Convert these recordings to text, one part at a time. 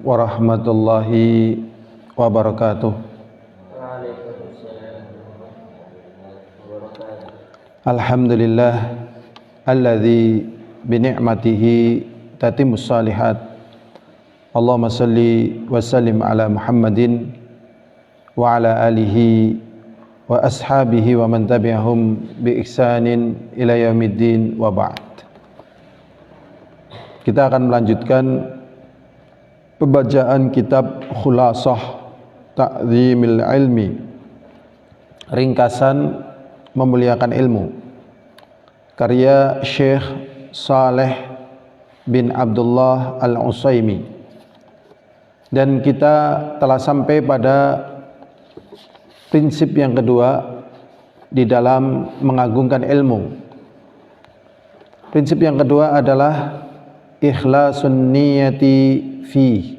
warahmatullahi wabarakatuh. Alhamdulillah alladzi bi ni'matihi tatimmus shalihat. Allahumma salli wa sallim ala Muhammadin wa ala alihi wa ashabihi wa man tabi'ahum bi ihsanin ila yaumiddin wa ba'd. Kita akan melanjutkan pembacaan kitab Khulasah Ta'zimil Ilmi, ringkasan memuliakan ilmu, karya Syekh Saleh bin Abdullah Al-Utsaimin. Dan kita telah sampai pada prinsip yang kedua di dalam mengagungkan ilmu. Prinsip yang kedua adalah ikhlasun niyati fi,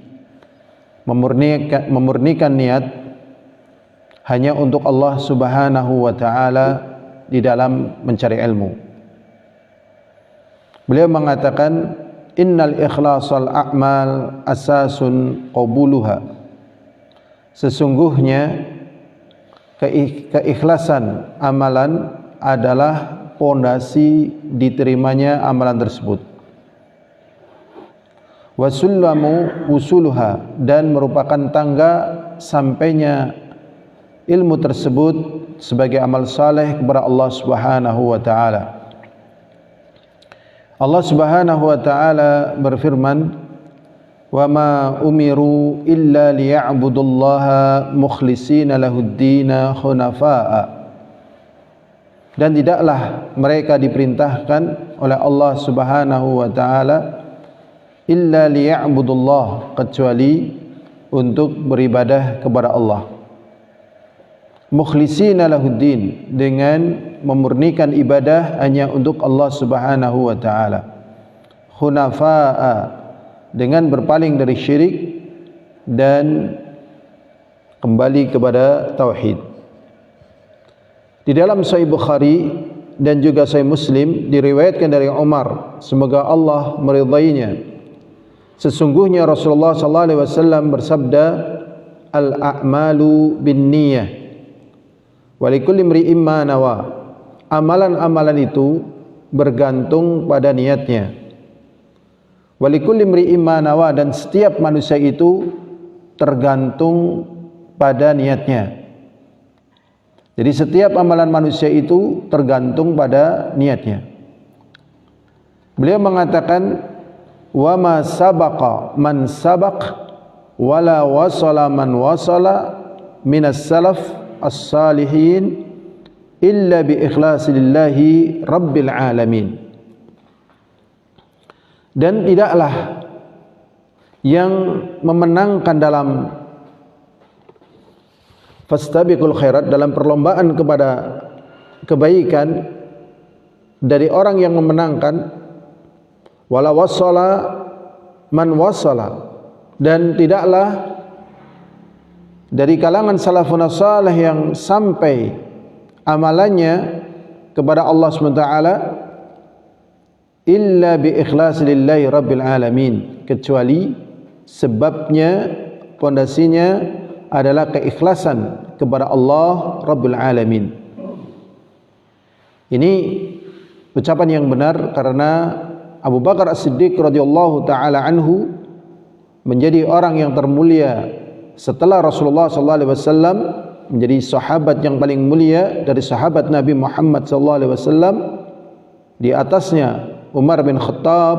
memurnikan niat hanya untuk Allah Subhanahu wa ta'ala di dalam mencari ilmu. Beliau mengatakan innal ikhlasal a'mal asasun qabuluha, sesungguhnya keikhlasan amalan adalah pondasi diterimanya amalan tersebut. Wasullamu usuluha, dan merupakan tangga sampainya ilmu tersebut sebagai amal saleh kepada Allah Subhanahu wa ta'ala. Allah Subhanahu wa ta'ala berfirman, wa ma umiru illa liya'budullaha mukhlishina lahuddina hunafa'a, dan tidaklah mereka diperintahkan oleh Allah Subhanahu wa ta'ala illa liya'budullah, kecuali untuk beribadah kepada Allah, mukhlishina lahuddin, dengan memurnikan ibadah hanya untuk Allah Subhanahu wa ta'ala, hunafa'a, dengan berpaling dari syirik dan kembali kepada tauhid. Di dalam Sahih Bukhari dan juga Sahih Muslim diriwayatkan dari Umar, semoga Allah meridainya, sesungguhnya Rasulullah sallallahu alaihi wasallam bersabda, al-a'malu binniyah wa likulli imri'in ma nawa, amalan-amalan itu bergantung pada niatnya. Wa likulli imri'in ma nawa, dan setiap manusia itu tergantung pada niatnya. Jadi setiap amalan manusia itu tergantung pada niatnya. Beliau mengatakan, wa ma sabaqa man sabaq wala wasala man wasala minas salaf as-salihin illa bi ikhlasillahi rabbil alamin. Dan tidaklah yang memenangkan dalam fastabiqul khairat, dalam perlombaan kepada kebaikan, dari orang yang memenangkan, wala wasala man wasala, dan tidaklah dari kalangan salafun salih yang sampai amalannya kepada Allah SWT illa bi ikhlas lillahi rabbil alamin, kecuali sebabnya, pondasinya adalah keikhlasan kepada Allah Rabbul Alamin. Ini ucapan yang benar karena Abu Bakar As-Siddiq radhiyallahu taala anhu menjadi orang yang termulia setelah Rasulullah sallallahu alaihi wasallam, menjadi sahabat yang paling mulia dari sahabat Nabi Muhammad sallallahu alaihi wasallam. Di atasnya Umar bin Khattab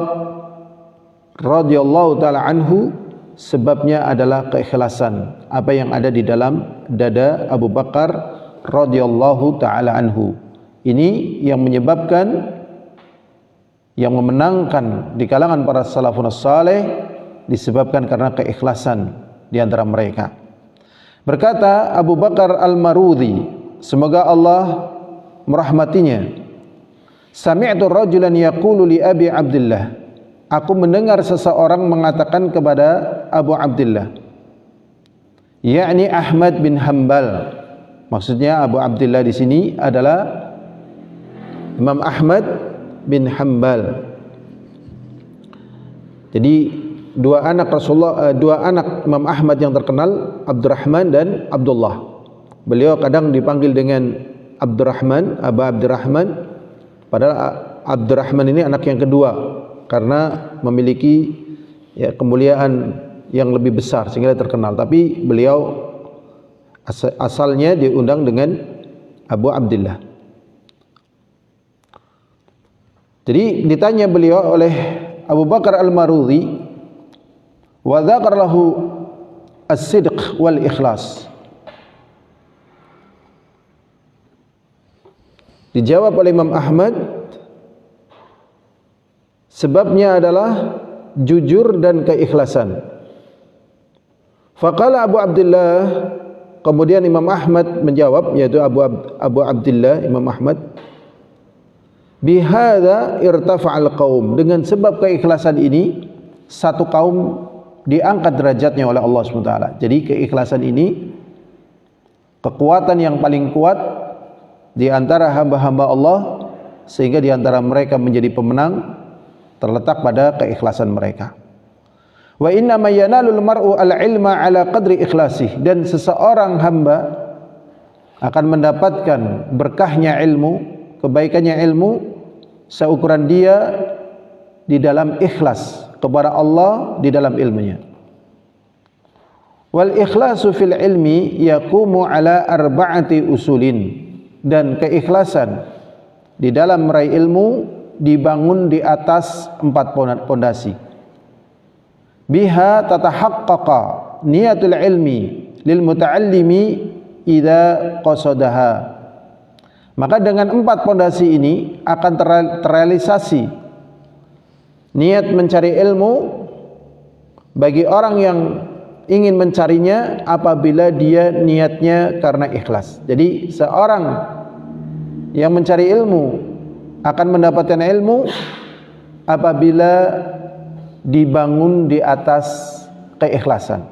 radhiyallahu taala anhu, sebabnya adalah keikhlasan apa yang ada di dalam dada Abu Bakar radhiyallahu taala anhu. Ini yang menyebabkan, yang memenangkan di kalangan para salafun saleh, disebabkan karena keikhlasan di antara mereka. Berkata Abu Bakar Al-Marudhi, semoga Allah merahmatinya, sami'tu rajulan yaqulu li Abi Abdullah, aku mendengar seseorang mengatakan kepada Abu Abdullah, yakni Ahmad bin Hanbal. Maksudnya Abu Abdullah di sini adalah Imam Ahmad bin Hanbal. Jadi dua anak Rasulullah, dua anak Imam Ahmad yang terkenal, Abdurrahman dan Abdullah. Beliau kadang dipanggil dengan Abdurrahman, Aba Abdurrahman, padahal Abdurrahman ini anak yang kedua karena memiliki ya kemuliaan yang lebih besar sehingga terkenal. Tapi beliau asalnya diundang dengan Abu Abdillah. Jadi ditanya beliau oleh Abu Bakar Al-Marudhi, wa dzakar lahu as-sidq wal ikhlas. Dijawab oleh Imam Ahmad, sebabnya adalah jujur dan keikhlasan. Faqala Abu Abdillah, kemudian Imam Ahmad menjawab, yaitu Abu Abdillah Imam Ahmad, bihadza irtafa'al qaum, dengan sebab keikhlasan ini satu kaum diangkat derajatnya oleh Allah SWT. Jadi keikhlasan ini kekuatan yang paling kuat di antara hamba-hamba Allah, sehingga di antara mereka menjadi pemenang terletak pada keikhlasan mereka. Wa inna ma yanalul mar'u al-ilma ala qadri ikhlasih, dan seseorang hamba akan mendapatkan berkahnya ilmu, kebaikannya ilmu seukuran dia di dalam ikhlas kepada Allah di dalam ilmunya. Wal ikhlasu fil ilmi yaqumu ala arba'ati usulin, dan keikhlasan di dalam meraih ilmu dibangun di atas 4 pondasi. Biha tatahaqqaqa niyatul ilmi lil muta'allimi idza qasadaha. Maka dengan 4 pondasi ini akan terrealisasi niat mencari ilmu bagi orang yang ingin mencarinya apabila dia niatnya karena ikhlas. Jadi seorang yang mencari ilmu akan mendapatkan ilmu apabila dibangun di atas keikhlasan.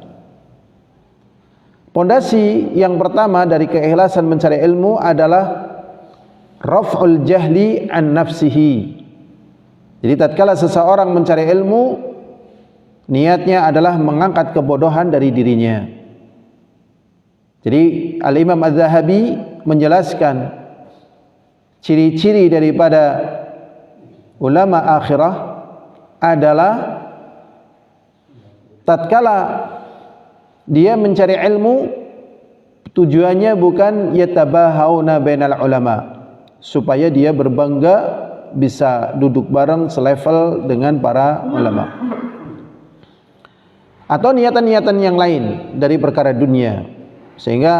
Pondasi yang pertama dari keikhlasan mencari ilmu adalah raf'ul jahli an nafsihi. Jadi tatkala seseorang mencari ilmu, niatnya adalah mengangkat kebodohan dari dirinya. Jadi Al-Imam Az-Zahabi menjelaskan ciri-ciri daripada ulama akhirah adalah tatkala dia mencari ilmu, tujuannya bukan yatabahauna bainal ulama, supaya dia berbangga bisa duduk bareng selevel dengan para ulama, atau niatan-niatan yang lain dari perkara dunia. Sehingga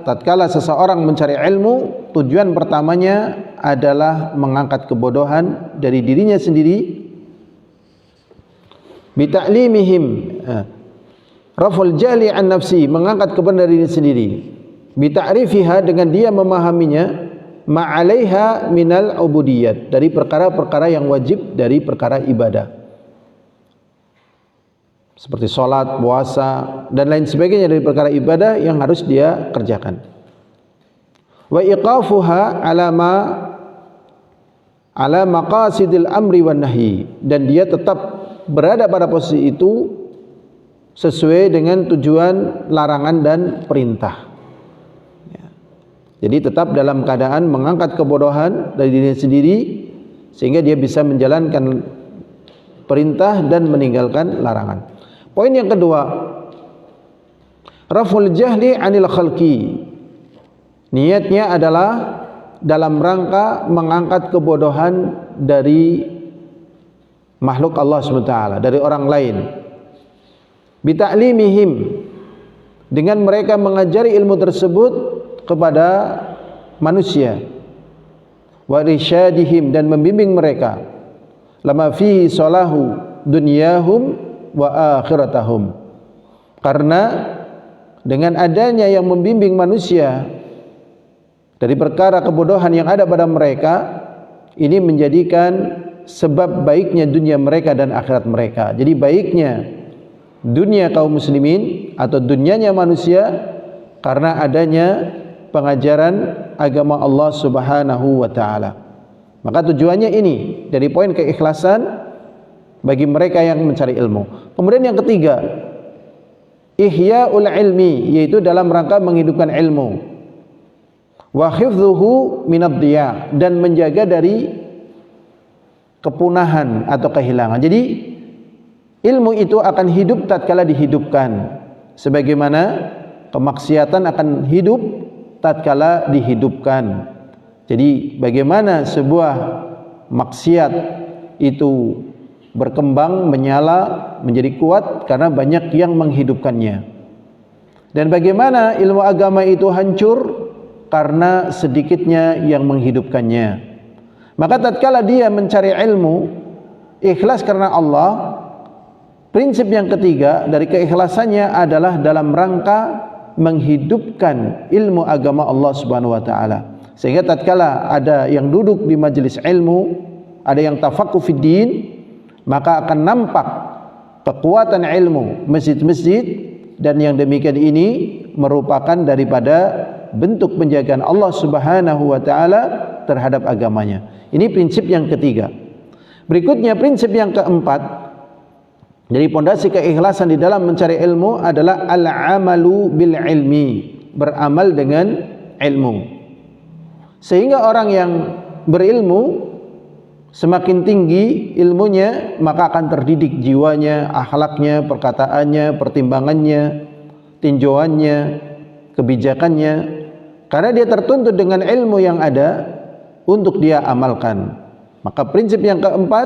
tatkala seseorang mencari ilmu, tujuan pertamanya adalah mengangkat kebodohan dari dirinya sendiri, bita'limihim raful jali an nafsi, mengangkat kebodohan dari dirinya sendiri, bita'rifiha, dengan dia memahaminya, ma'alaiha minal ubudiyat, dari perkara-perkara yang wajib dari perkara ibadah seperti sholat, puasa dan lain sebagainya dari perkara ibadah yang harus dia kerjakan. Wa iqafuha ala maqasidil amri wan nahyi, dan dia tetap berada pada posisi itu sesuai dengan tujuan larangan dan perintah. Jadi tetap dalam keadaan mengangkat kebodohan dari dirinya sendiri sehingga dia bisa menjalankan perintah dan meninggalkan larangan. Poin yang kedua, raful jahli anil khalqi. Niatnya adalah dalam rangka mengangkat kebodohan dari makhluk Allah SWT, dari orang lain. Bita'limihim, dengan mereka mengajari ilmu tersebut kepada manusia, wa irsyadihim, dan membimbing mereka, lama fihi salahu dunyahum wa akhiratahum, karena dengan adanya yang membimbing manusia dari perkara kebodohan yang ada pada mereka, ini menjadikan sebab baiknya dunia mereka dan akhirat mereka. Jadi baiknya dunia kaum muslimin atau dunianya manusia karena adanya pengajaran agama Allah Subhanahu wa taala. Maka tujuannya ini dari poin keikhlasan bagi mereka yang mencari ilmu. Kemudian yang ketiga, ihya'ul ilmi, yaitu dalam rangka menghidupkan ilmu. Wa hifdzuhu minad dhiya, dan menjaga dari kepunahan atau kehilangan. Jadi ilmu itu akan hidup tatkala dihidupkan, sebagaimana kemaksiatan akan hidup tatkala dihidupkan. Jadi bagaimana sebuah maksiat itu berkembang, menyala, menjadi kuat karena banyak yang menghidupkannya. Dan bagaimana ilmu agama itu hancur karena sedikitnya yang menghidupkannya. Maka tatkala dia mencari ilmu ikhlas karena Allah, prinsip yang ketiga dari keikhlasannya adalah dalam rangka menghidupkan ilmu agama Allah Subhanahu wa taala. Sehingga tatkala ada yang duduk di majelis ilmu, ada yang tafaqquh fid din, maka akan nampak kekuatan ilmu masjid-masjid, dan yang demikian ini merupakan daripada bentuk penjagaan Allah Subhanahu wa taala terhadap agamanya. Ini prinsip yang ketiga. Berikutnya prinsip yang keempat dari pondasi keikhlasan di dalam mencari ilmu adalah al-amalu bil ilmi, beramal dengan ilmu. Sehingga orang yang berilmu semakin tinggi ilmunya, maka akan terdidik jiwanya, akhlaknya, perkataannya, pertimbangannya, tinjauannya, kebijakannya, karena dia tertuntut dengan ilmu yang ada untuk dia amalkan. Maka prinsip yang keempat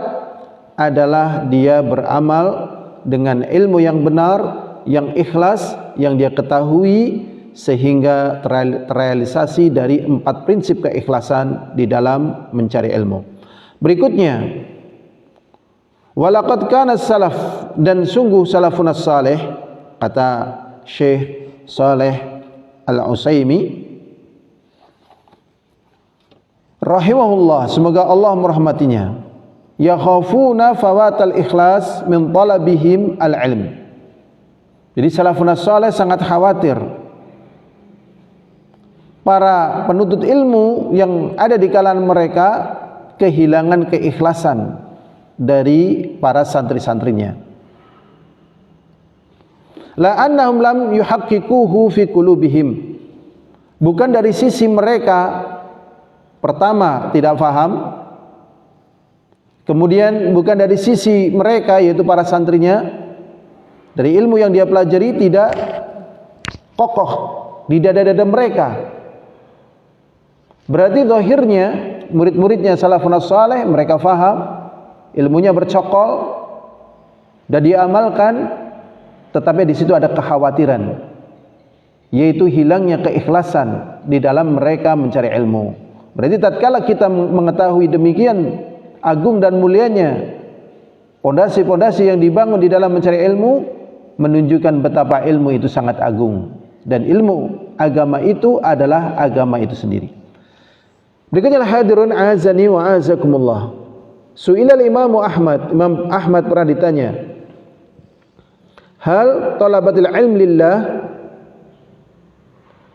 adalah dia beramal dengan ilmu yang benar, yang ikhlas, yang dia ketahui, sehingga terrealisasi dari 4 prinsip keikhlasan di dalam mencari ilmu. Berikutnya, walaqad kana salaf, dan sungguh salafun as-salih, kata Syekh Saleh Al-Utsaimin rahimahullah, semoga Allah merahmatinya, yakhafuna fawatal ikhlas min talabihim al-ilm. Jadi salafun as-salih sangat khawatir para penuntut ilmu yang ada di kalangan mereka kehilangan keikhlasan dari para santri-santrinya. La annahum lam yuhaqqiquhu fi qulubihim, bukan dari sisi mereka pertama tidak faham, kemudian bukan dari sisi mereka yaitu para santrinya, dari ilmu yang dia pelajari tidak kokoh di dada-dada mereka. Berarti zahirnya murid-muridnya salafun saleh mereka faham, ilmunya bercokol dan diamalkan, tetapi di situ ada kekhawatiran, yaitu hilangnya keikhlasan di dalam mereka mencari ilmu. Berarti tatkala kita mengetahui demikian agung dan mulianya pondasi-pondasi yang dibangun di dalam mencari ilmu, menunjukkan betapa ilmu itu sangat agung, dan ilmu agama itu adalah agama itu sendiri. Berikutnya hadirun azani wa azakumullah. Su'ilal Imam Ahmad pernah ditanya, hal talabatil ilm lillah,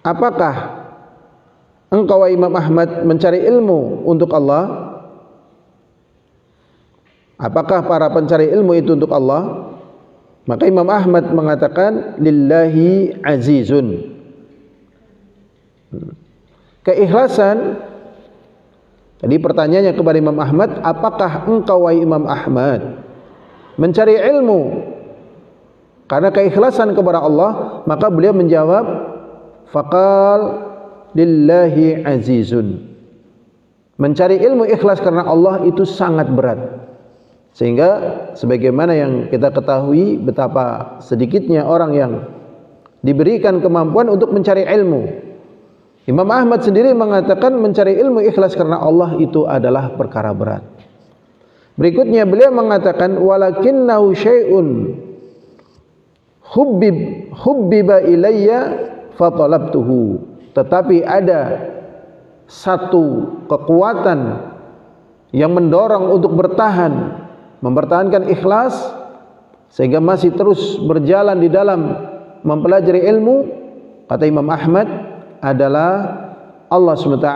apakah engkau Imam Ahmad mencari ilmu untuk Allah? Apakah para pencari ilmu itu untuk Allah? Maka Imam Ahmad mengatakan lillahi azizun. Keikhlasan. Jadi pertanyaannya kepada Imam Ahmad, apakah engkau wahai Imam Ahmad mencari ilmu karena keikhlasan kepada Allah? Maka beliau menjawab, faqal lillahi azizun. Mencari ilmu ikhlas karena Allah itu sangat berat. Sehingga sebagaimana yang kita ketahui betapa sedikitnya orang yang diberikan kemampuan untuk mencari ilmu. Imam Ahmad sendiri mengatakan mencari ilmu ikhlas karena Allah itu adalah perkara berat. Berikutnya beliau mengatakan walakinnahu syai'un hubbiba ilayya fatalabtuhu. Tetapi ada satu kekuatan yang mendorong untuk bertahan, mempertahankan ikhlas, sehingga masih terus berjalan di dalam mempelajari ilmu. Kata Imam Ahmad adalah Allah SWT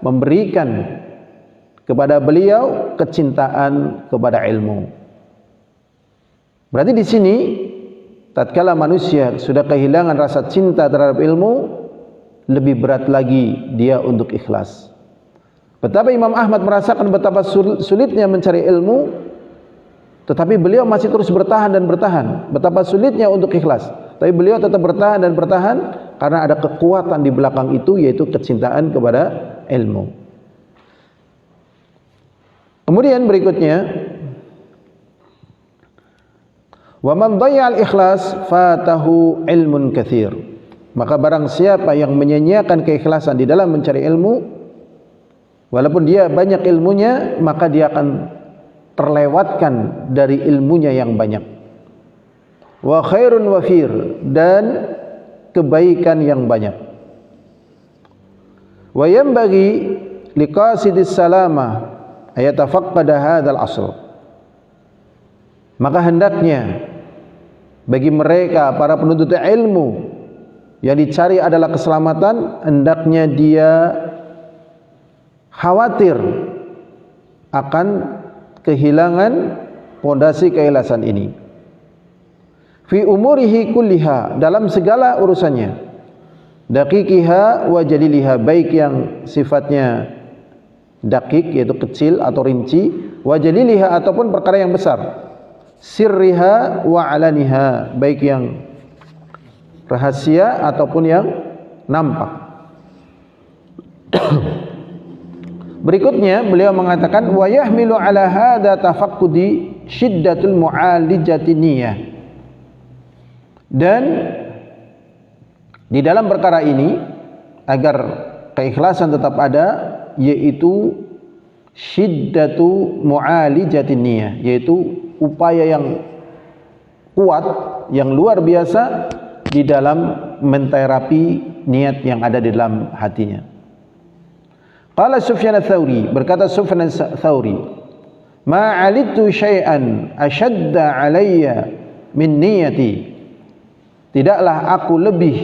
memberikan kepada beliau kecintaan kepada ilmu. Berarti di sini tatkala manusia sudah kehilangan rasa cinta terhadap ilmu, lebih berat lagi dia untuk ikhlas. Betapa Imam Ahmad merasakan betapa sulitnya mencari ilmu, tetapi beliau masih terus bertahan dan bertahan. Betapa sulitnya untuk ikhlas, tapi beliau tetap bertahan dan bertahan karena ada kekuatan di belakang itu, yaitu kecintaan kepada ilmu. Kemudian berikutnya, wa man dhayya'al ikhlas fatahu ilmun katsir. Maka barang siapa yang menyia-nyiakan keikhlasan di dalam mencari ilmu, walaupun dia banyak ilmunya, maka dia akan terlewatkan dari ilmunya yang banyak. Wa khairun wafir, dan kebaikan yang banyak. Wa yanbaghi liqasidis salamah ayatafaqqada hadzal asl. Maka hendaknya bagi mereka para penuntut ilmu yang dicari adalah keselamatan, hendaknya dia khawatir akan kehilangan pondasi keikhlasan ini. Fi umurihi kulliha, dalam segala urusannya. Daqiqiha wa jaliliha, baik yang sifatnya dakik yaitu kecil atau rinci, wa jaliliha ataupun perkara yang besar. Sirriha wa alaniha, baik yang rahasia ataupun yang nampak. Berikutnya beliau mengatakan wa yahmilu ala hadza tafaqqudi syiddatul mu'alijati niyyah. Dan di dalam perkara ini agar keikhlasan tetap ada, yaitu syiddatu mu'alijati niyyah, yaitu upaya yang kuat, yang luar biasa di dalam menterapi niat yang ada di dalam hatinya. Qala Sufyan ats-Tsauri, berkata Sufyan ats-Tsauri, ma 'alidtu syai'an ashadda 'alayya min niyati. Tidaklah aku lebih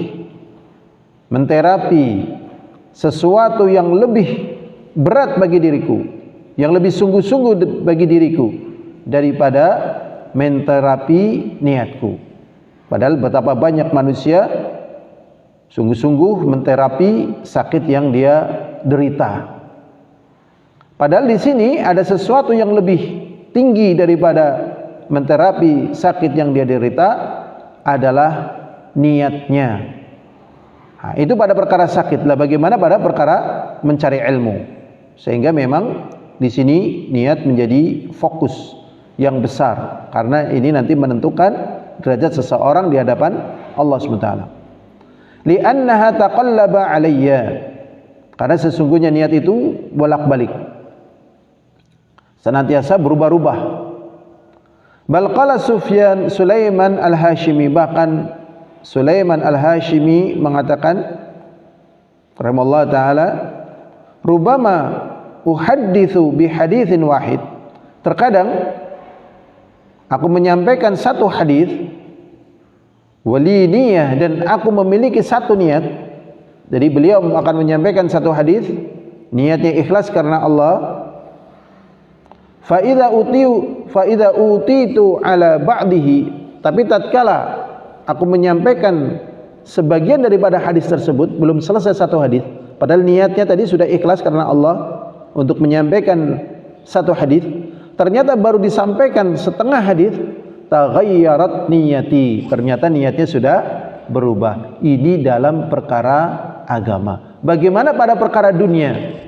menterapi sesuatu yang lebih berat bagi diriku, yang lebih sungguh-sungguh bagi diriku daripada menterapi niatku. Padahal betapa banyak manusia sungguh-sungguh menterapi sakit yang dia derita. Padahal di sini ada sesuatu yang lebih tinggi daripada menterapi sakit yang dia derita, adalah niatnya. Nah, itu pada perkara sakit. Lah bagaimana pada perkara mencari ilmu? Sehingga memang di sini niat menjadi fokus yang besar, karena ini nanti menentukan derajat seseorang di hadapan Allah SWT. Li'annaha taqallaba alayya, karena sesungguhnya niat itu bolak-balik, senantiasa berubah-ubah. Bal qala Sulaiman al-Hashimi, bahkan Sulaiman al-Hashimi mengatakan rahimahullah ta'ala, rubama uhaddithu bihadithin wahid, terkadang aku menyampaikan satu hadis, wali niyah, dan aku memiliki satu niat. Jadi beliau akan menyampaikan satu hadis, niatnya ikhlas karena Allah. Fa idza utitu ala ba'dihi, tapi tatkala aku menyampaikan sebagian daripada hadis tersebut, belum selesai satu hadis, padahal niatnya tadi sudah ikhlas karena Allah untuk menyampaikan satu hadis, ternyata baru disampaikan setengah hadis, taghayyarat niyati, ternyata niatnya sudah berubah. Ini dalam perkara agama. Bagaimana pada perkara dunia?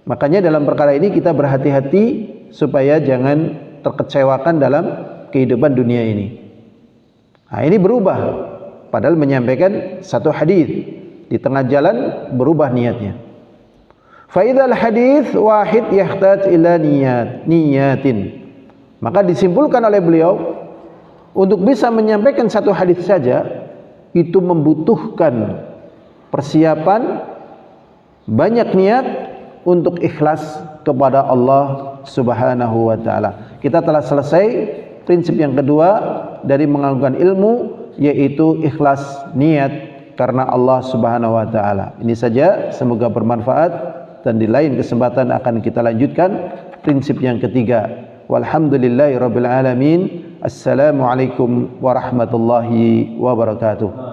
Makanya dalam perkara ini kita berhati-hati supaya jangan terkecewakan dalam kehidupan dunia ini. Nah, ini berubah, padahal menyampaikan satu hadis, di tengah jalan berubah niatnya. Faidal hadis wahid yahtaj ila niyatin. Maka disimpulkan oleh beliau, untuk bisa menyampaikan satu hadis saja itu membutuhkan persiapan, banyak niat untuk ikhlas kepada Allah Subhanahu wa taala. Kita telah selesai prinsip yang kedua dari mengagunkan ilmu, yaitu ikhlas niat karena Allah Subhanahu wa taala. Ini saja, semoga bermanfaat, dan di lain kesempatan akan kita lanjutkan prinsip yang ketiga. Walhamdulillahirabbil alamin. Assalamualaikum warahmatullahi wabarakatuh.